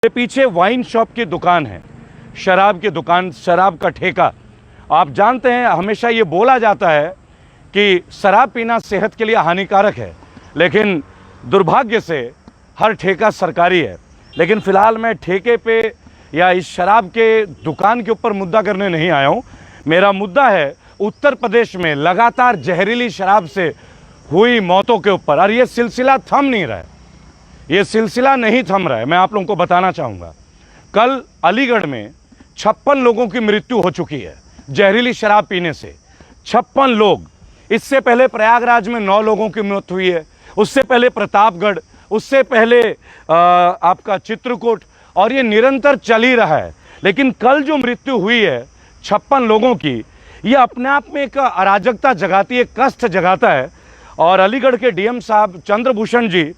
के पीछे wine shop की दुकान है, शराब की दुकान, शराब का ठेका। आप जानते हैं हमेशा ये बोला जाता है कि शराब पीना सेहत के लिए हानिकारक है, लेकिन दुर्भाग्य से हर ठेका सरकारी है। लेकिन फ़िलहाल मैं ठेके पे या इस शराब के दुकान के ऊपर मुद्दा करने नहीं आया हूँ। मेरा मुद्दा है उत्तर प्रदेश में लगातार जहरीली शराब से हुई मौतों के ऊपर, और ये सिलसिला थम नहीं रहा है, ये सिलसिला नहीं थम रहा है। मैं आप लोगों को बताना चाहूँगा, कल अलीगढ़ में 56 लोगों की मृत्यु हो चुकी है जहरीली शराब पीने से। 56 लोग। इससे पहले प्रयागराज में 9 लोगों की मौत हुई है, उससे पहले प्रतापगढ़, उससे पहले आपका चित्रकूट, और ये निरंतर चल ही रहा है। लेकिन कल जो मृत्यु हुई है 56 लोगों की, ये अपने आप में एक अराजकता जगाती है, कष्ट जगाता है। और अलीगढ़ के डीएम साहब चंद्रभूषण जी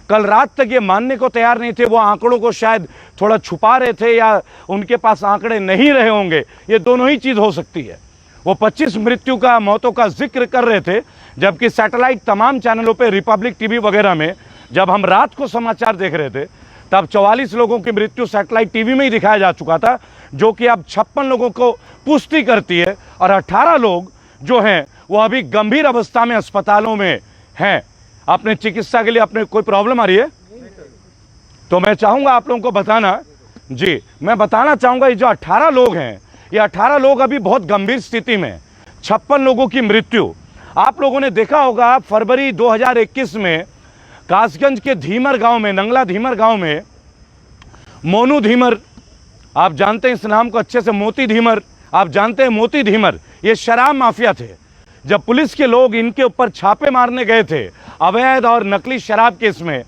कल रात तक ये मानने को तैयार नहीं थे। वो आंकड़ों को शायद थोड़ा छुपा रहे थे या उनके पास आंकड़े नहीं रहे होंगे, ये दोनों ही चीज़ हो सकती है। वो 25 मौतों का जिक्र कर रहे थे, जबकि सैटेलाइट तमाम चैनलों पे, रिपब्लिक टीवी वगैरह में जब हम रात को समाचार देख रहे थे तब 44 लोगों की मृत्यु सैटेलाइट टीवी में ही दिखाया जा चुका था, जो कि अब 56 लोगों को पुष्टि करती है। और 18 लोग जो हैं वो अभी गंभीर अवस्था में अस्पतालों में हैं, अपने चिकित्सा के लिए। अपने कोई प्रॉब्लम आ रही है तो मैं चाहूँगा आप लोगों को बताना। जी, मैं बताना चाहूँगा, ये जो 18 लोग हैं, ये 18 लोग अभी बहुत गंभीर स्थिति में। 56 लोगों की मृत्यु। आप लोगों ने देखा होगा फरवरी 2021 में कासगंज के धीमर गांव में, नंगला धीमर गांव में मोनू धीमर, आप जानते हैं इस नाम को अच्छे से, मोती धीमर, आप जानते हैं मोती धीमर, ये शराब माफिया थे। जब पुलिस के लोग इनके ऊपर छापे मारने गए थे अवैध और नकली शराब केस में,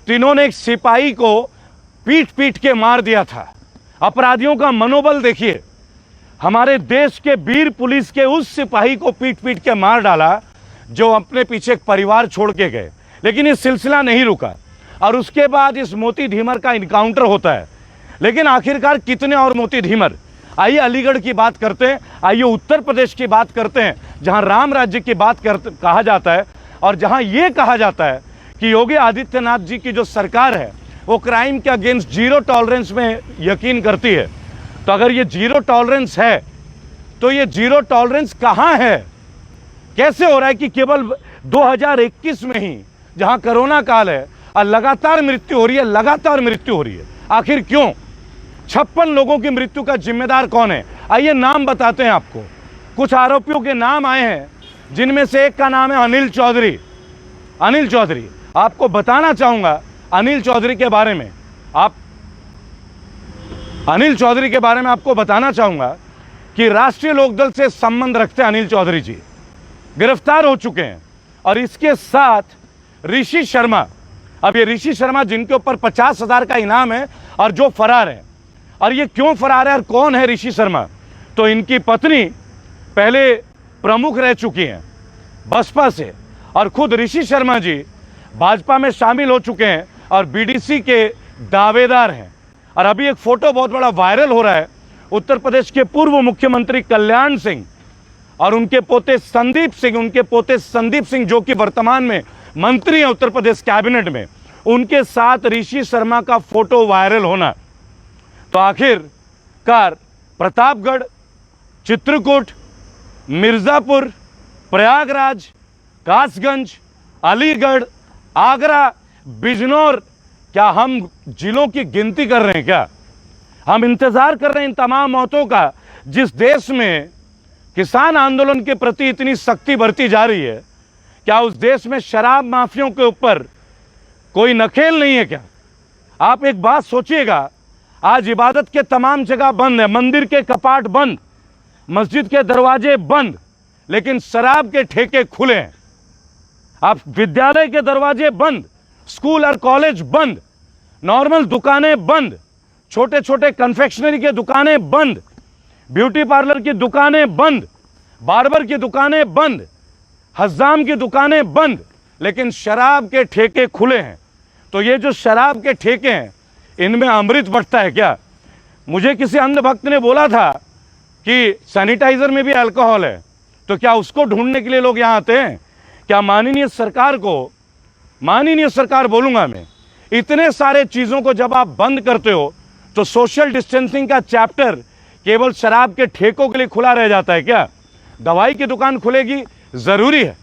तो इन्होंने एक सिपाही को पीट पीट के मार दिया था। अपराधियों का मनोबल देखिए, हमारे देश के वीर पुलिस के उस सिपाही को पीट पीट के मार डाला जो अपने पीछे एक परिवार छोड़ के गए। लेकिन ये सिलसिला नहीं रुका और उसके बाद इस मोती धीमर का इनकाउंटर होता है। लेकिन आखिरकार कितने और मोती धीमर? आइए अलीगढ़ की बात करते हैं, आइए उत्तर प्रदेश की बात करते हैं, जहां राम राज्य की बात कहा जाता है और जहां ये कहा जाता है कि योगी आदित्यनाथ जी की जो सरकार है वो क्राइम के अगेंस्ट जीरो टॉलरेंस में यकीन करती है। तो अगर ये जीरो टॉलरेंस है तो ये जीरो टॉलरेंस कहां है? कैसे हो रहा है कि केवल 2021 में ही, जहां कोरोना काल है, और लगातार मृत्यु हो रही है, लगातार मृत्यु हो रही है? आखिर क्यों? 56 लोगों की मृत्यु का जिम्मेदार कौन है? आइए नाम बताते हैं आपको। कुछ आरोपियों के नाम आए हैं, जिनमें से एक का नाम है अनिल चौधरी। अनिल चौधरी, आपको बताना चाहूंगा अनिल चौधरी के बारे में। अनिल चौधरी के बारे में आपको बताना चाहूंगा कि राष्ट्रीय लोकदल से संबंध रखते हैं अनिल चौधरी जी, गिरफ्तार हो चुके हैं। और इसके साथ ऋषि शर्मा, अब ये ऋषि शर्मा जिनके ऊपर 50,000 का इनाम है और जो फरार है। और ये क्यों फरार है और कौन है ऋषि शर्मा? तो इनकी पत्नी पहले प्रमुख रह चुकी हैं बसपा से, और खुद ऋषि शर्मा जी भाजपा में शामिल हो चुके हैं और बीडीसी के दावेदार हैं। और अभी एक फोटो बहुत बड़ा वायरल हो रहा है, उत्तर प्रदेश के पूर्व मुख्यमंत्री कल्याण सिंह और उनके पोते संदीप सिंह, जो कि वर्तमान में मंत्री हैं उत्तर प्रदेश कैबिनेट में, उनके साथ ऋषि शर्मा का फोटो वायरल होना। तो आखिरकार प्रतापगढ़, चित्रकूट, मिर्जापुर, प्रयागराज, कासगंज, अलीगढ़, आगरा, बिजनौर, क्या हम जिलों की गिनती कर रहे हैं क्या? हम इंतजार कर रहे हैं इन तमाम मौतों का, जिस देश में किसान आंदोलन के प्रति इतनी सख्ती बरती जा रही है। क्या उस देश में शराब माफियों के ऊपर कोई नकेल नहीं है क्या? आप एक बात सोचिएगा, आज इबादत के तमाम जगह बंद है, मंदिर के कपाट बंद, मस्जिद के दरवाजे बंद, लेकिन शराब के ठेके खुले हैं। आप विद्यालय के दरवाजे बंद, स्कूल और कॉलेज बंद, नॉर्मल दुकानें बंद, छोटे छोटे कन्फेक्शनरी के दुकानें बंद, ब्यूटी पार्लर की दुकानें बंद, बार्बर की दुकानें बंद, हज्जाम की दुकानें बंद, लेकिन शराब के ठेके खुले हैं। तो ये जो शराब के ठेके हैं, इनमें अमृत बटता है क्या? मुझे किसी अंधभक्त ने बोला था कि सैनिटाइजर में भी अल्कोहल है, तो क्या उसको ढूंढने के लिए लोग यहाँ आते हैं? क्या माननीय सरकार बोलूंगा मैं, इतने सारे चीज़ों को जब आप बंद करते हो तो सोशल डिस्टेंसिंग का चैप्टर केवल शराब के ठेकों के लिए खुला रह जाता है क्या? दवाई की दुकान खुलेगी, जरूरी है,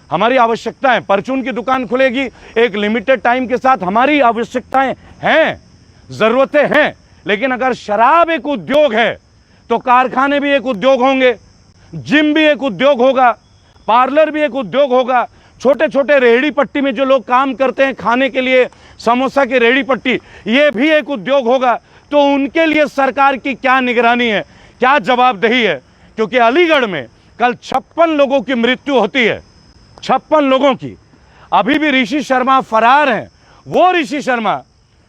हमारी आवश्यकता है। परचून की दुकान खुलेगी एक लिमिटेड टाइम के साथ, हमारी आवश्यकताएं हैं, जरूरतें हैं। लेकिन अगर शराब एक उद्योग है तो कारखाने भी एक उद्योग होंगे, जिम भी एक उद्योग होगा, पार्लर भी एक उद्योग होगा, छोटे छोटे रेहड़ी पट्टी में जो लोग काम करते हैं खाने के लिए, समोसा की रेहड़ी पट्टी, ये भी एक उद्योग होगा। तो उनके लिए सरकार की क्या निगरानी है, क्या जवाबदेही है? क्योंकि अलीगढ़ में कल 56 लोगों की मृत्यु होती है, 56 लोगों की। अभी भी ऋषि शर्मा फरार हैं। वो ऋषि शर्मा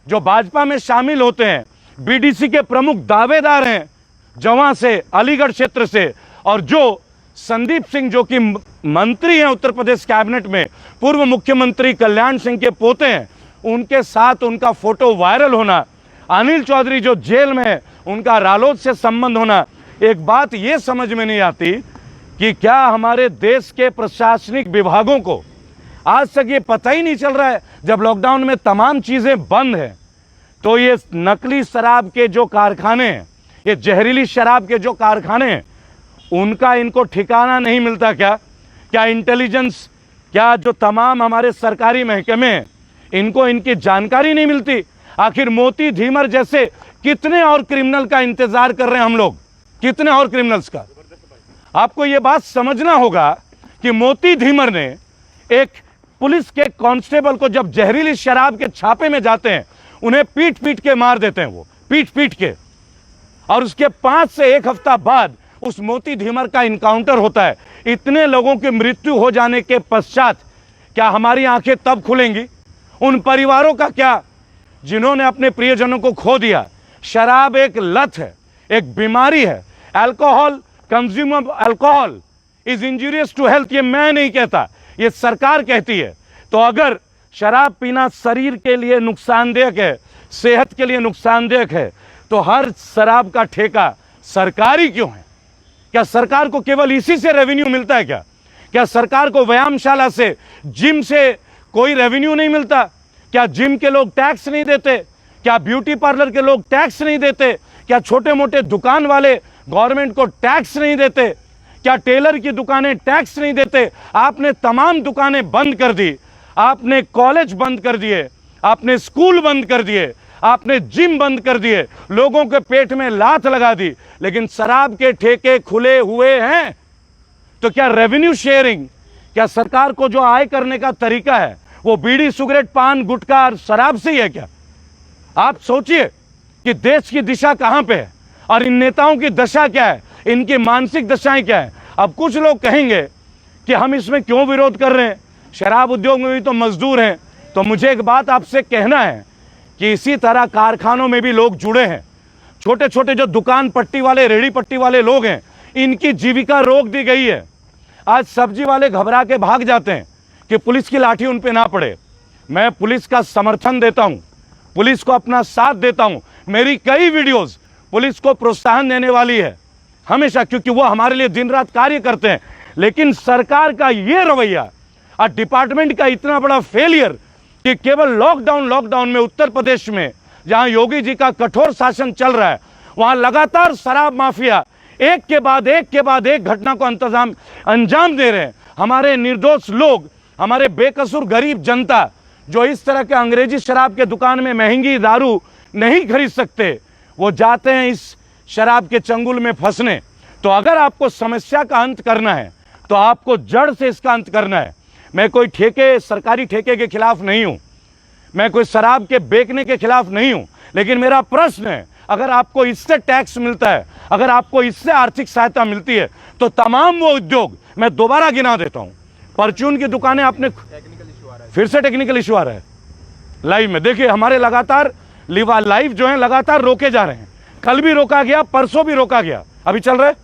जो भाजपा में शामिल होते हैं, बीडीसी के प्रमुख दावेदार हैं जवां से, अलीगढ़ क्षेत्र से, और जो संदीप सिंह जो कि मंत्री हैं उत्तर प्रदेश कैबिनेट में, पूर्व मुख्यमंत्री कल्याण सिंह के पोते हैं, उनके साथ उनका फोटो वायरल होना, अनिल चौधरी जो जेल में है उनका रालोद से संबंध होना। एक बात ये समझ में नहीं आती कि क्या हमारे देश के प्रशासनिक विभागों को आज तक ये पता ही नहीं चल रहा है, जब लॉकडाउन में तमाम चीजें बंद हैं तो ये नकली शराब के जो कारखाने हैं, ये जहरीली शराब के जो कारखाने हैं, उनका इनको ठिकाना नहीं मिलता क्या? क्या इंटेलिजेंस, क्या जो तमाम हमारे सरकारी महकमे हैं, इनको इनकी जानकारी नहीं मिलती? आखिर मोती धीमर जैसे कितने और क्रिमिनल का इंतजार कर रहे हैं हम लोग, कितने और क्रिमिनल्स का? आपको यह बात समझना होगा कि मोती धीमर ने एक पुलिस के कांस्टेबल को जब जहरीली शराब के छापे में जाते हैं, उन्हें पीट पीट के मार देते हैं, वो पीट पीट के, और उसके 5 से 1 हफ्ता बाद उस मोती धीमर का इनकाउंटर होता है। इतने लोगों की मृत्यु हो जाने के पश्चात क्या हमारी आंखें तब खुलेंगी? उन परिवारों का क्या जिन्होंने अपने प्रियजनों को खो दिया? शराब एक लत है, एक बीमारी है। Alcohol, consumer alcohol is injurious to health, ये मैं नहीं कहता, ये सरकार कहती है। तो अगर शराब पीना शरीर के लिए नुकसानदायक है, सेहत के लिए नुकसानदायक है, तो हर शराब का ठेका सरकारी क्यों है? क्या सरकार को केवल इसी से रेवेन्यू मिलता है क्या? क्या सरकार को व्यायामशाला से, जिम से कोई रेवेन्यू नहीं मिलता? क्या जिम के लोग टैक्स नहीं देते? क्या ब्यूटी पार्लर के लोग टैक्स नहीं देते? क्या छोटे मोटे दुकान वाले गवर्नमेंट को टैक्स नहीं देते? क्या टेलर की दुकानें टैक्स नहीं देते? आपने तमाम दुकानें बंद कर दी, आपने कॉलेज बंद कर दिए, आपने स्कूल बंद कर दिए, आपने जिम बंद कर दिए, लोगों के पेट में लात लगा दी, लेकिन शराब के ठेके खुले हुए हैं। तो क्या रेवेन्यू शेयरिंग, क्या सरकार को जो आय करने का तरीका है वो बीड़ी, सिगरेट, पान, गुटखा और शराब से ही है क्या? आप सोचिए कि देश की दिशा कहां पे है और इन नेताओं की दशा क्या है, इनकी मानसिक दशाएं क्या है। अब कुछ लोग कहेंगे कि हम इसमें क्यों विरोध कर रहे हैं, शराब उद्योग में भी तो मजदूर हैं। तो मुझे एक बात आपसे कहना है कि इसी तरह कारखानों में भी लोग जुड़े हैं। छोटे छोटे जो दुकान पट्टी वाले, रेहड़ी पट्टी वाले लोग हैं, इनकी जीविका रोक दी गई है। आज सब्जी वाले घबरा के भाग जाते हैं कि पुलिस की लाठी उन पे ना पड़े। मैं पुलिस का समर्थन देता हूं, पुलिस को अपना साथ देता हूं। मेरी कई वीडियोस पुलिस को प्रोत्साहन देने वाली है हमेशा, क्योंकि वो हमारे लिए दिन रात कार्य करते हैं। लेकिन सरकार का ये रवैया और डिपार्टमेंट का इतना बड़ा फेलियर कि केवल लॉकडाउन में उत्तर प्रदेश में जहां योगी जी का कठोर शासन चल रहा है, वहां लगातार शराब माफिया एक के बाद एक घटना को अंजाम दे रहे हैं। हमारे निर्दोष लोग, हमारे बेकसूर गरीब जनता जो इस तरह के अंग्रेजी शराब के दुकान में महंगी दारू नहीं खरीद सकते, वो जाते हैं इस शराब के चंगुल में फंसने। तो अगर आपको समस्या का अंत करना है तो आपको जड़ से इसका अंत करना है। मैं कोई ठेके, सरकारी ठेके के खिलाफ नहीं हूं, मैं कोई शराब के बेचने के खिलाफ नहीं हूं, लेकिन मेरा प्रश्न है, अगर आपको इससे टैक्स मिलता है, अगर आपको इससे आर्थिक सहायता मिलती है, तो तमाम वो उद्योग, मैं दोबारा गिना देता हूं, परचून की दुकानें आपने, फिर से टेक्निकल इशू आ रहा है लाइव में। देखिए हमारे लगातार लाइव जो है लगातार रोके जा रहे हैं। कल भी रोका गया, परसों भी रोका गया, अभी चल रहा है।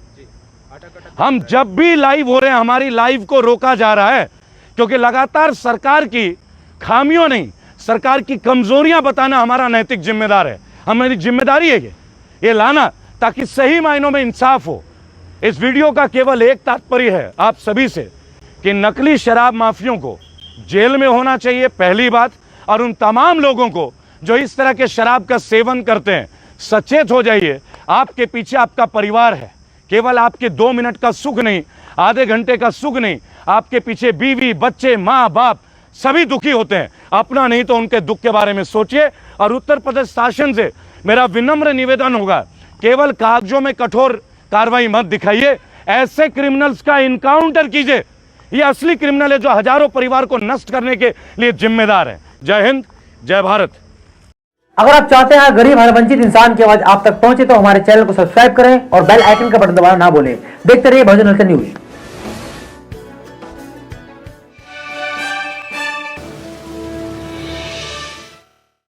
हम जब भी लाइव हो रहे हैं हमारी लाइव को रोका जा रहा है, क्योंकि लगातार सरकार की खामियों नहीं, सरकार की कमजोरियां बताना हमारा नैतिक जिम्मेदार है, हमारी जिम्मेदारी है ये लाना, ताकि सही मायनों में इंसाफ हो। इस वीडियो का केवल एक तात्पर्य है आप सभी से कि नकली शराब माफियों को जेल में होना चाहिए, पहली बात, और उन तमाम लोगों को जो इस तरह के शराब का सेवन करते हैं, सचेत हो जाइए, आपके पीछे आपका परिवार है। केवल आपके 2 मिनट का सुख नहीं, आधे घंटे का सुख नहीं, आपके पीछे बीवी, बच्चे, माँ बाप सभी दुखी होते हैं। अपना नहीं तो उनके दुख के बारे में सोचिए। और उत्तर प्रदेश शासन से मेरा विनम्र निवेदन होगा, केवल कागजों में कठोर कार्रवाई मत दिखाइए, ऐसे क्रिमिनल्स का इनकाउंटर कीजिए। ये असली क्रिमिनल है जो हजारों परिवार को नष्ट करने के लिए जिम्मेदार है। जय हिंद, जय भारत। अगर आप चाहते हैं गरीब हर वंचित इंसान की आवाज आप तक पहुंचे तो हमारे चैनल को सब्सक्राइब करें और बेल आइकन का बटन दबाना ना भूलें। देखते रहिए बहुजन हलचल न्यूज।